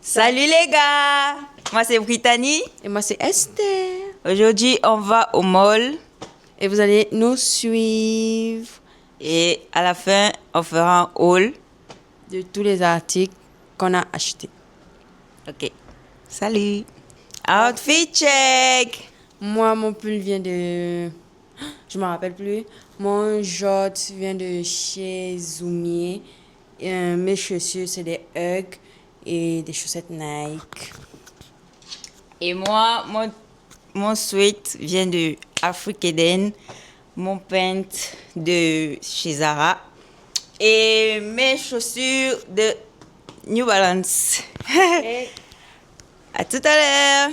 Salut les gars, moi c'est Brittany. Et moi c'est Esther. Aujourd'hui on va au mall. Et vous allez nous suivre. Et à la fin on fera un haul de tous les articles qu'on a achetés. Ok, salut. Outfit check. Moi mon pull vient de... Je me rappelle plus. Mon short vient de chez Zoomier. Mes chaussures c'est des Ugg et des chaussettes Nike. Et moi, mon sweat vient de Africaden, mon pant de chez Zara et mes chaussures de New Balance. À tout à l'heure.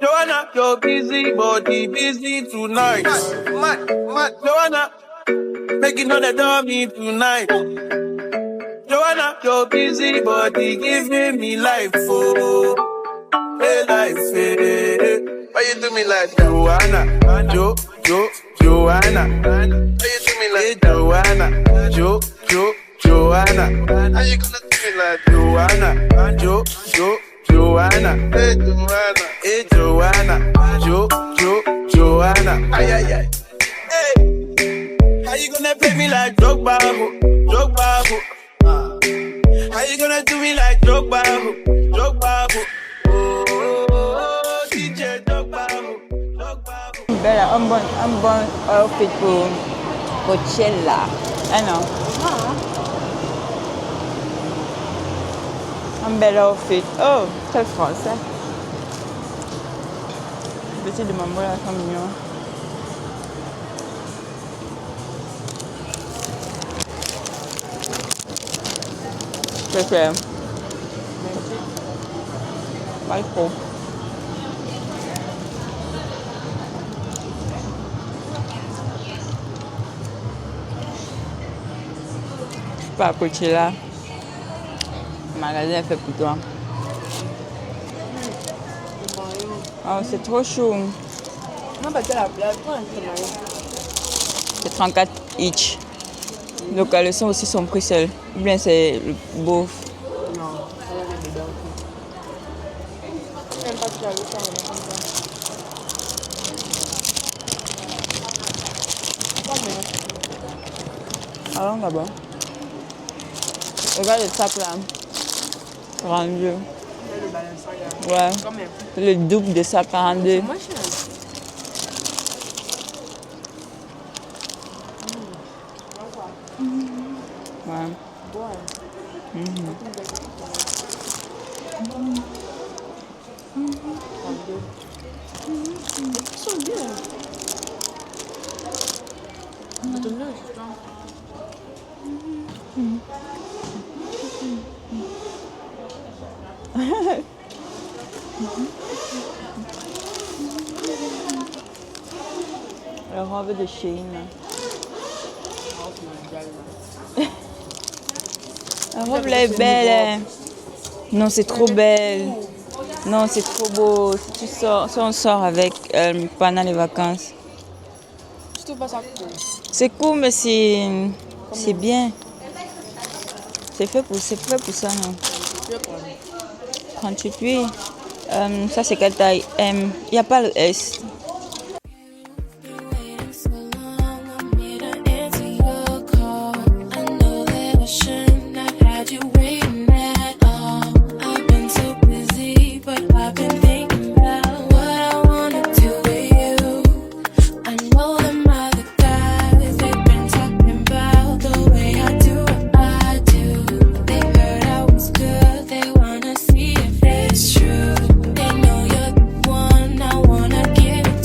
Joanna, you're busy, body busy tonight. Mad. Joanna, making all the dummy tonight. Joanna, you're busy, body giving me life, oh, hey life, hey. Why you do me like Joanna, Joanna? Why you do me like Joanna, Joanna? How you gonna do me like Joanna, Joanna? Hey Joanna, Joanna? Ay. Hey, how you gonna play me like Drogba? How you gonna do me like Drogba? Oh, DJ Drogba. Bella, un bon outfit pour Coachella. Ah non. Un bel outfit. Oh, très français. Petit de maman là, comme mignon. Très cher. Pas trop. Je suis pas à Coachella. Le magasin est fait pour toi. Oh, c'est trop chaud. Non, parce que la blague, C'est 34 each. Donc, le son aussi son prix seul. Ou bien c'est le beau. Non, ça va être dedans. Même pas que la leçon, on est comme ça. Allons là-bas. Regarde le sac là. 42. Ouais. C'est le double de ça, 42. Moi, je suis Ouais. La robe de Shein. La robe là est belle. Hein. Non, c'est trop belle. Non, c'est trop beau. Si tu sors, si on sort avec pendant les vacances. Je trouve pas ça cool. C'est cool, mais c'est bien. C'est fait pour ça, non? 38, oui. Ça, c'est quelle taille? M. Il n'y a pas le S. They know you're the one I wanna give it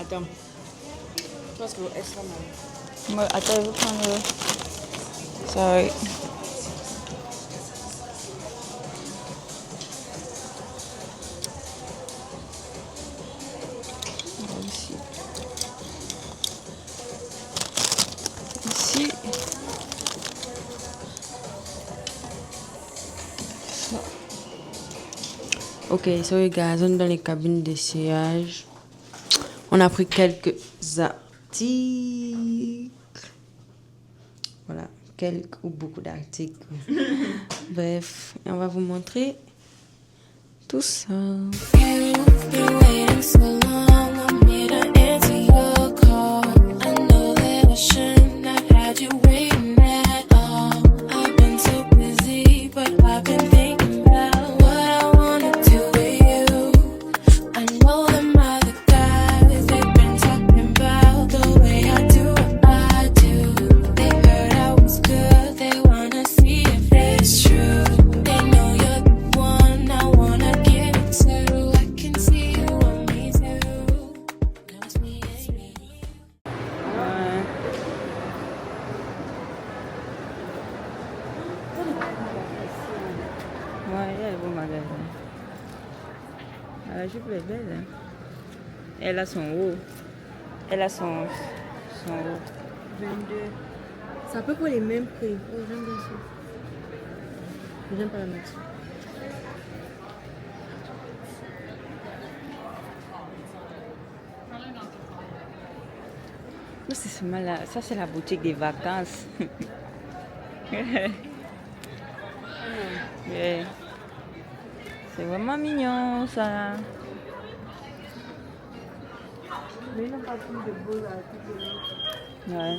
Attends. Je pense que est-ce là Moi, attends, je vais prendre le... Sorry. Ici. Ici. Ok, so guys, on est dans les cabines d'essayage. On a pris quelques articles. Voilà, quelques ou beaucoup d'articles. Bref, et on va vous montrer tout ça. Ouais, elle est beau magasin. La jupe est belle. Hein? Elle a son haut. Elle a son haut. 22. C'est à peu près les mêmes prix. Oh, j'aime bien ça. J'aime pas la mettre. Non, c'est seulement là. Ça, c'est la boutique des vacances. Yeah. C'est vraiment mignon, ça. Mais ils n'ont pas plus de beaux articles. Ouais.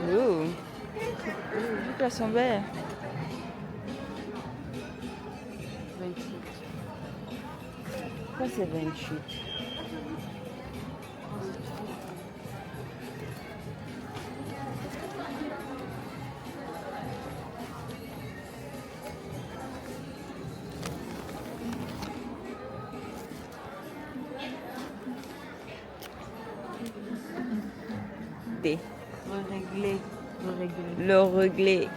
Ouh. Elles sont belles. 28. Ça, c'est 28. T. Le réglé.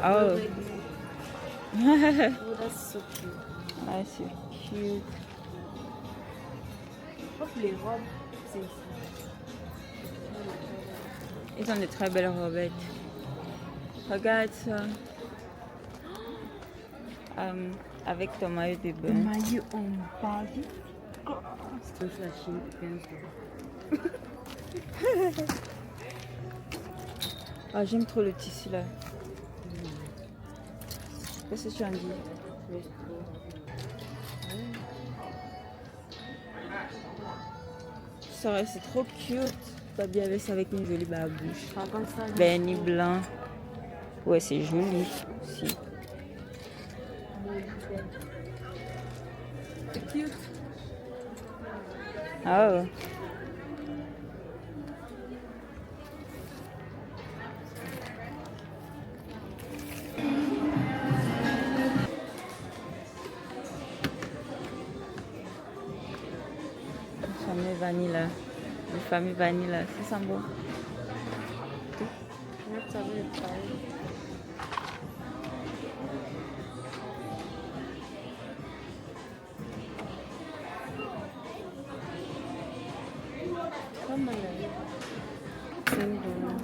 Oh. Oh, that's so cute. Ah, c'est cute. Hop, les robes, c'est ici. Ils ont des très belles robettes. Regarde ça. Avec ton maillot de bain. Maillot en Paris. C'est aussi la Chine, 15 euros. Ah, j'aime trop le tissu là. Qu'est-ce que tu en dis? C'est trop cute. Pas bien avec ça avec une jolie babouche. Pas comme ça. Vernis blanc. Ouais, c'est joli aussi. C'est cute. Ah ouais. Famille vanilla. Le famille vanilla, ça sent bon. Ça veut être pareil. Comment là? C'est bon.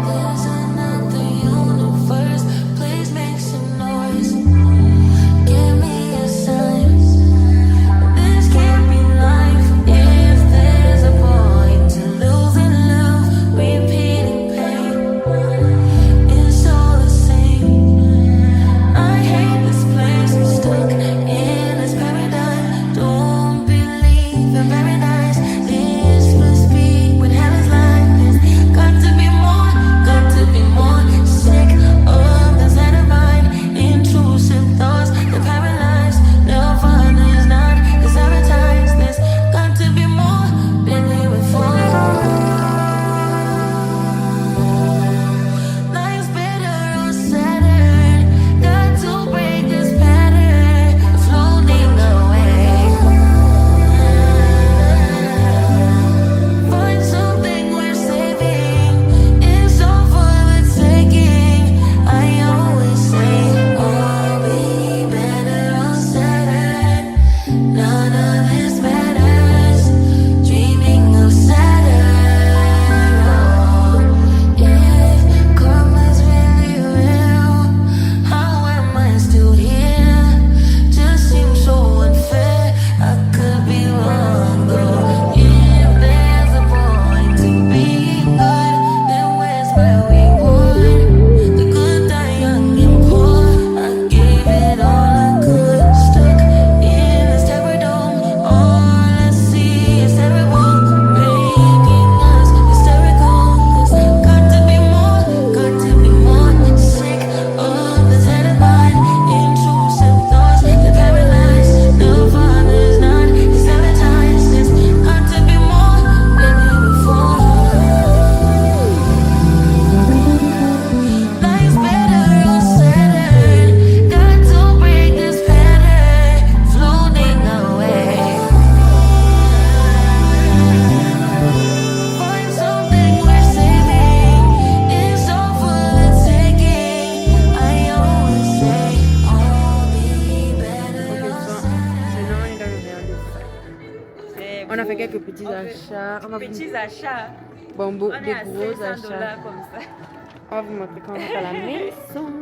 There's another you fait quelques petits achats. On va Petits achats. bon, On est des à gros 500 achats. dollars comme ça. On va vous montrer comment on fait à la maison.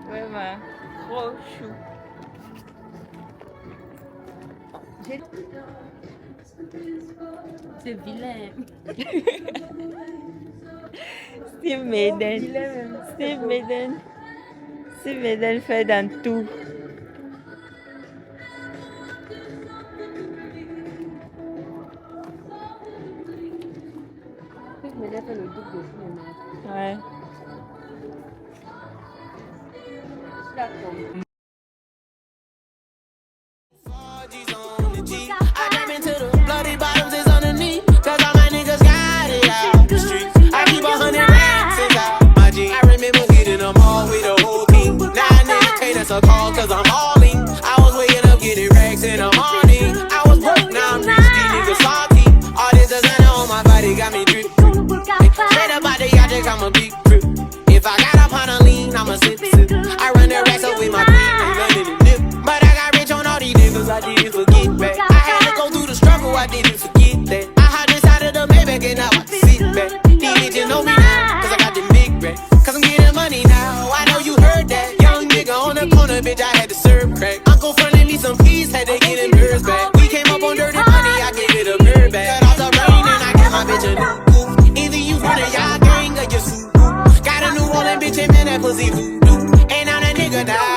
Vraiment. Trop chou. C'est vilain. Steve Maiden. Steve Maiden. Steve Maiden fait dans tout. Mais là, fait le double de vous, Ouais. G's on the G. I jump into the bloody bottoms is underneath. Cause all my niggas got it out the streets. I keep 100 racks inside my jeans. I remember hitting them all with the whole team. Now a nigga can't answer calls cause I'm all in. I was waking up getting racks in the morning. I was broke, now I'm rich, these niggas salty. All this designer on my body got me drip. Straight up out the yacht, I'm a big trip. If I got up on a lean, I'm a sip. I run the racks up with my queen, I'm running the dip. But I got rich on all these niggas, I didn't forget back. I had to go through the struggle, I didn't forget that. I hopped inside of the Maybach and now I sit back. These bitches know me now, cause I got the big racks. Cause I'm getting money now, I know you heard that. Young nigga on the corner, bitch, I had to serve crack. Uncle fronted me some peas, had to get them birds back. We came up on dirty money, I gave it a bird back. Cut off the rain and I gave my bitch a new coupe. Either you run a y'all gang or you suit. Got a new rolling bitch and man, that pussy voodoo. And now that nigga die.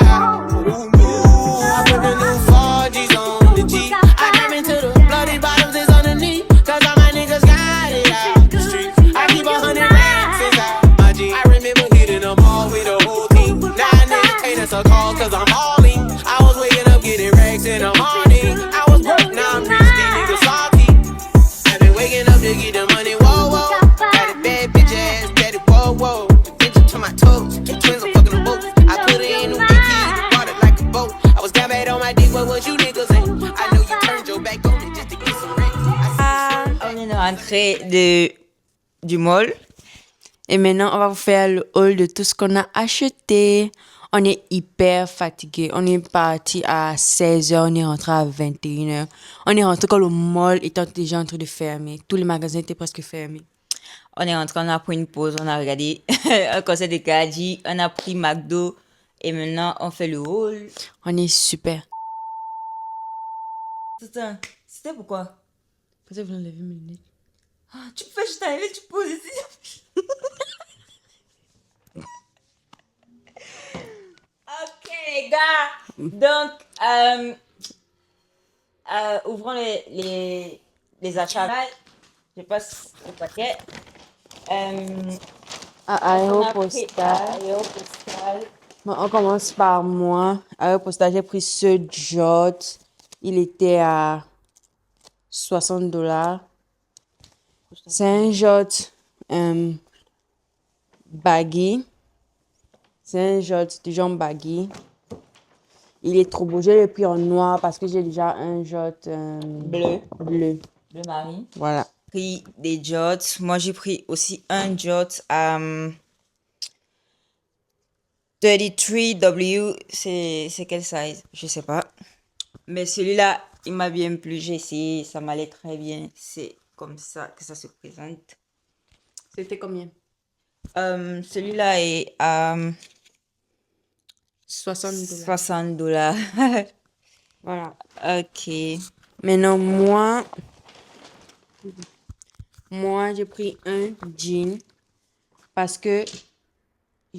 I put the new 4G's on the G. I jump into the bloody bottoms is underneath. Cause all my niggas got it out the streets. I keep 100 racks inside my jeans. I remember hitting them all with the whole team. Now a nigga can't answer calls cause I'm all in. I was waking up getting racks in the morning. I was broke, now I'm rich, these niggas salty. I've been waking up to get the money, whoa, whoa. Got a bad bitch ass, daddy, whoa, whoa. Attention to my toes, twins are fucking the boat. I put it in new AP, brought it like a boat. I was down bad on my dick, what was you niggas at? I know you turned your back on me just to get some rent. On est rentré du mall. Et maintenant, on va vous faire le haul de tout ce qu'on a acheté. On est hyper fatigué. On est parti à 16h, on est rentré à 21h. On est rentré quand le mall était déjà en train de fermer. Tous les magasins étaient presque fermés. On est rentré, on a pris une pause, on a regardé un concert de Kaji, on a pris McDo et maintenant on fait le haul. On est super. C'était pourquoi? Peut-être que vous enlevez mes lunettes. Ah, tu peux juste arriver, tu poses ici. Ok les gars, donc ouvrons les achats. Je passe au paquet. Aéropostale. Bon, on commence par moi. Aéropostale, j'ai pris ce jot. Il était à 60 $. C'est un jot baggy. C'est un jot de jambes baggy. Il est trop beau. Je l'ai pris en noir parce que j'ai déjà un jot Bleu. bleu. Le mari. Voilà. Pris des jots. Moi, j'ai pris aussi un jot à 33W. C'est quel size? Je sais pas. Mais celui-là, il m'a bien plu. J'ai essayé. Ça m'allait très bien. C'est comme ça que ça se présente. C'était combien? Celui-là est à 60 $. 60 $. Voilà. Ok. Maintenant, moi, j'ai pris un jean parce que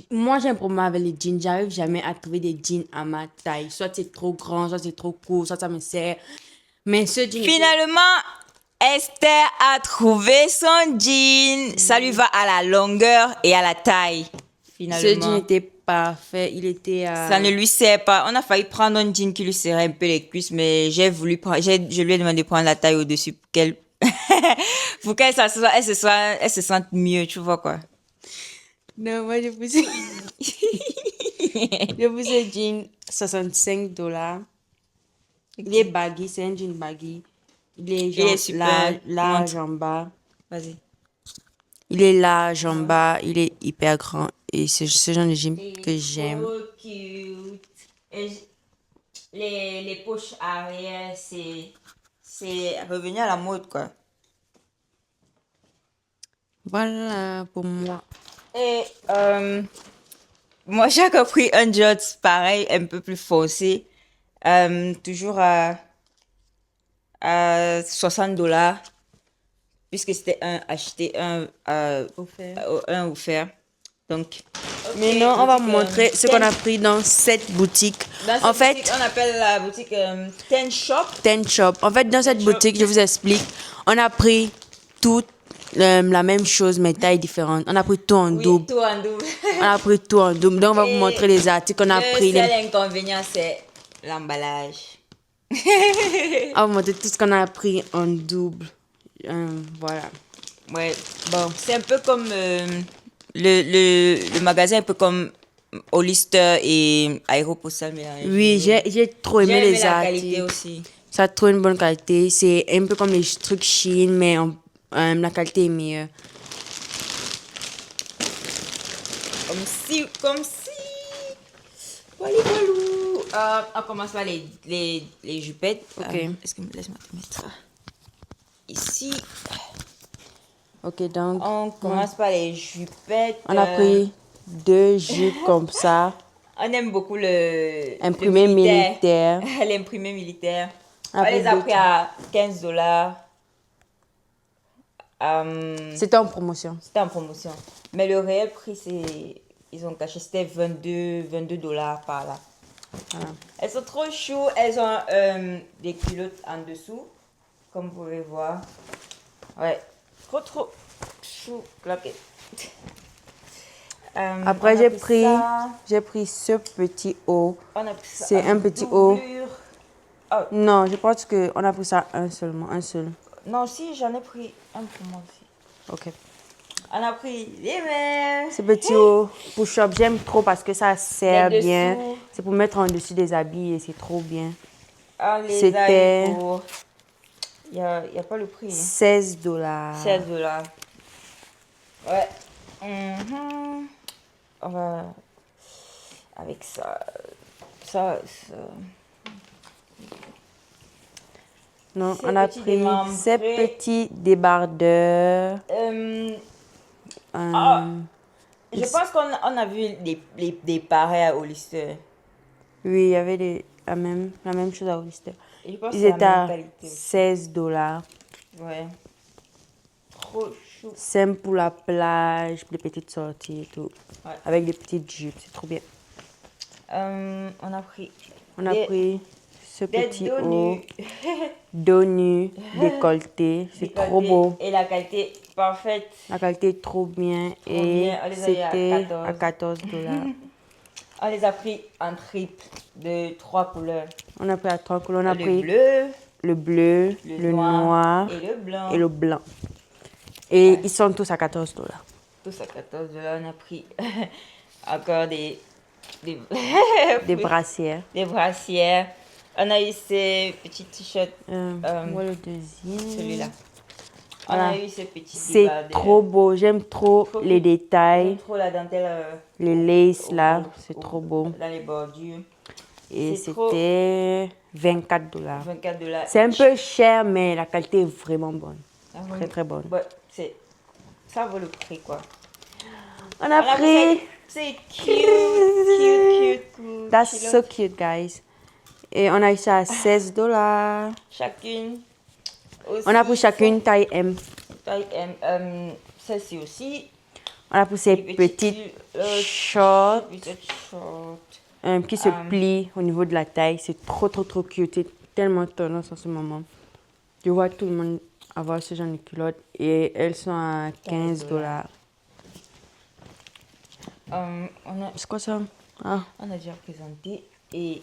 moi, j'ai un problème avec les jeans. J'arrive jamais à trouver des jeans à ma taille. Soit c'est trop grand, soit c'est trop court, soit ça me sert. Mais ce jean... Finalement, Esther a trouvé son jean. Ça lui va à la longueur et à la taille. Finalement. Ce jean était parfait. Il était à... Ça ne lui sert pas. On a failli prendre un jean qui lui serrait un peu les cuisses, mais je lui ai demandé de prendre la taille au-dessus pour qu'elle elle se sente mieux, tu vois quoi. Non, moi, j'ai pris ce jean 65 $. Il est baggy, c'est un jean baggy. Il est super. large en bas. Vas-y. Il est large en bas, il est hyper grand. Et c'est ce genre de jean que j'aime. Oh, cute. Et les poches arrière, c'est revenu à la mode, quoi. Voilà pour moi. Et moi, j'ai pris un jeans pareil, un peu plus foncé, toujours à $60, puisque c'était un acheté, un offert. Donc, Mais non, on va vous boutique, montrer ce qu'on a Ten- pris dans cette boutique. dans cette En fait, boutique, on appelle la boutique Ten Shop. Ten Shop. En fait, dans cette Shop. boutique, je vous explique, on a pris toute la même chose, mais taille différente. On a pris tout en Oui, double. tout en double. On a pris tout en double. Donc, on va vous Et montrer les articles qu'on a le pris. seul inconvénient, c'est l'emballage. On va vous montrer tout ce qu'on a pris en double. Voilà. Ouais, bon, c'est un peu comme le magasin, un peu comme Hollister et Aéropostale. Oui, j'ai trop aimé les la articles. qualité aussi. Ça a trop une bonne qualité. C'est un peu comme les trucs Chine, mais la qualité est meilleure. Comme si. Walou, walou. On commence par les jupettes. Ok. Est-ce que laisse-moi te mettre ça ici? Ok, donc, On commence par les jupettes. on a pris 2 jupes comme ça. On aime beaucoup le Imprimé militaire. L'imprimé militaire. On On a les pris a deux pris à $15. C'était en promotion. C'était en promotion. Mais le réel prix, c'est. Ils ont caché, c'était $22 par là. Voilà. Elles sont trop chou. Elles ont des culottes en dessous, comme vous pouvez voir. Ouais, trop chou. Claqué. Après, On a pris ça. j'ai pris ce petit haut. On a pris ça C'est en un petit haut. doublure. Non, je pense qu'on a pris ça un seul. Non, si, j'en ai pris un pour moi aussi. Ok. On a pris les mêmes. Ce petit haut push-up, j'aime trop parce que ça sert Les bien. dessous. C'est pour mettre en dessus des habits et c'est trop bien. On les C'était- a eu pour. Il n'y a pas le prix. Hein. $16. $16. Ouais. On va. Avec ça. Ça. Non, Ces on a petits pris démembrés. ces petits débardeurs. Je pense qu'on a vu des pareils à Hollister. Oui, il y avait la même chose à Hollister. Et je pense que Ils c'est la étaient même à qualité. $16. Ouais. Trop chou. Simple pour la plage, pour les petites sorties et tout. Ouais. Avec des petites jupes, c'est trop bien. On a pris. On a pris ce des petit dos haut, nus. dos nu, décolleté. C'est trop beau. Et la qualité parfaite. La qualité est trop bien. Et bien. On les a eu à c'était à $14. On les a pris en triple de 3 couleurs. On a pris à 3 couleurs. On a Le pris bleu, le bleu, le noir et le blanc. et le blanc. Et ils sont tous à $14. Tous à $14. On a pris encore des Des brassières. des brassières. On a eu ces petits t-shirts. Voilà le deuxième. Celui-là. On Voilà. a eu ces petits C'est débardeurs. trop beau. J'aime trop Trop les beau. détails, J'aime trop la dentelle les laces là. C'est trop beau. dans les bordures. Et c'est trop- c'était $24. $24. C'est un peu cher, mais la qualité est vraiment bonne. Ah oui. Très très bonne. Ouais, ça vaut le prix quoi. On a pris. C'est cute. That's Culotte. so cute, guys. Et on a eu ça à $16. Chacune. Aussi, On a pris chacune taille M. taille M. Celle-ci aussi. On a pris ces Les petites petits shorts shorts. qui se plient au niveau de la taille. C'est trop cute. C'est tellement tendance en ce moment. Je vois tout le monde avoir ce genre de culottes et elles sont à $15. C'est quoi ça? Ah, On a déjà présenté et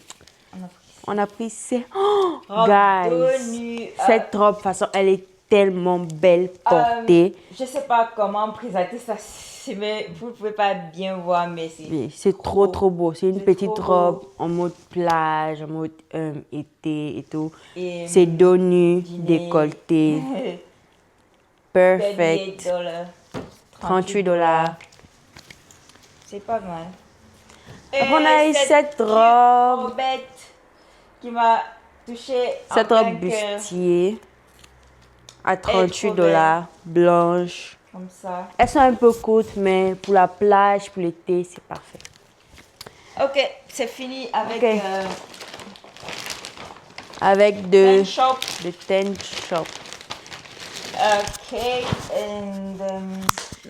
on a pris on a pris ces... Oh, robe guys! de nuit. Cette robe, de toute façon, elle est tellement belle portée. Je sais pas comment présenter ça, mais vous pouvez pas bien voir, mais c'est Oui, c'est trop beau. C'est une c'est petite trop beau. robe en mode plage, en mode été et tout. Et, C'est dos nu, dîner. décolleté. Perfect. $38. $38. C'est pas mal. Après, on a eu cette robe. Robette qui m'a Toucher Cette robe bustier à 38 $, blanche. Comme ça. Elles sont un peu courtes, mais pour la plage, pour l'été, c'est parfait. Ok, c'est fini avec Ok. Avec de shop. Ten Shop. Ok, and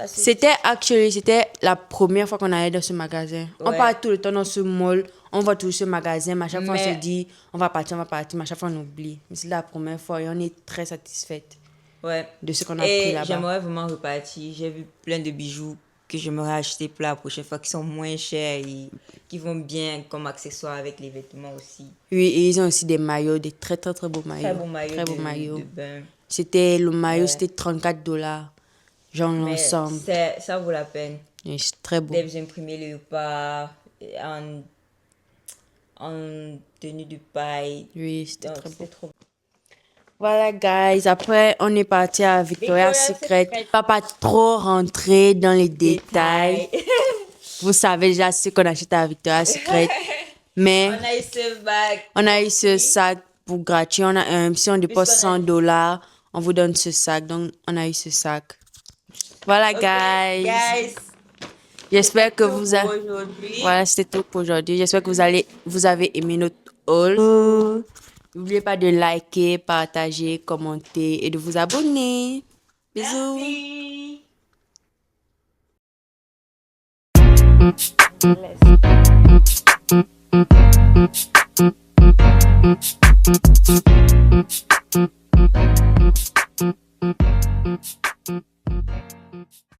C'était la première fois qu'on allait dans ce magasin. On Ouais. part tout le temps dans ce mall, on va toujours ce magasin, mais à chaque fois on Mais- se dit on va partir, mais à chaque fois on oublie. Mais c'est la première fois et on est très satisfaite ouais. de ce qu'on a pris Et là-bas. j'aimerais vraiment repartir. J'ai vu plein de bijoux que j'aimerais acheter pour la prochaine fois, qui sont moins chers et qui vont bien comme accessoires avec les vêtements aussi. Oui, et ils ont aussi des maillots, des très très très beaux maillots. Très beau maillot Très beaux de, maillots. de bain. Le maillot, Ouais. c'était 34 $. Genre Mais l'ensemble. ça vaut la peine. Et c'est très beau. Dès imprimé le repas en tenue de paille. Oui, c'était Donc, très beau. c'était trop. Voilà, guys. Après, on est parti à Victoria's Victoria's Secret. Pas trop rentrer dans les détails. Vous savez déjà ce qu'on achète à Victoria's Secret. Mais On a eu ce bac. on a eu ce sac pour gratuit. Si on dépose Puisqu'on a- 100 $, on vous donne ce sac. Donc, on a eu ce sac. Voilà, Ok, guys. J'espère que vous avez... Aujourd'hui. Voilà, c'était tout pour aujourd'hui. J'espère que vous avez aimé notre haul. N'oubliez pas de liker, partager, commenter et de vous abonner. Bisous. Merci.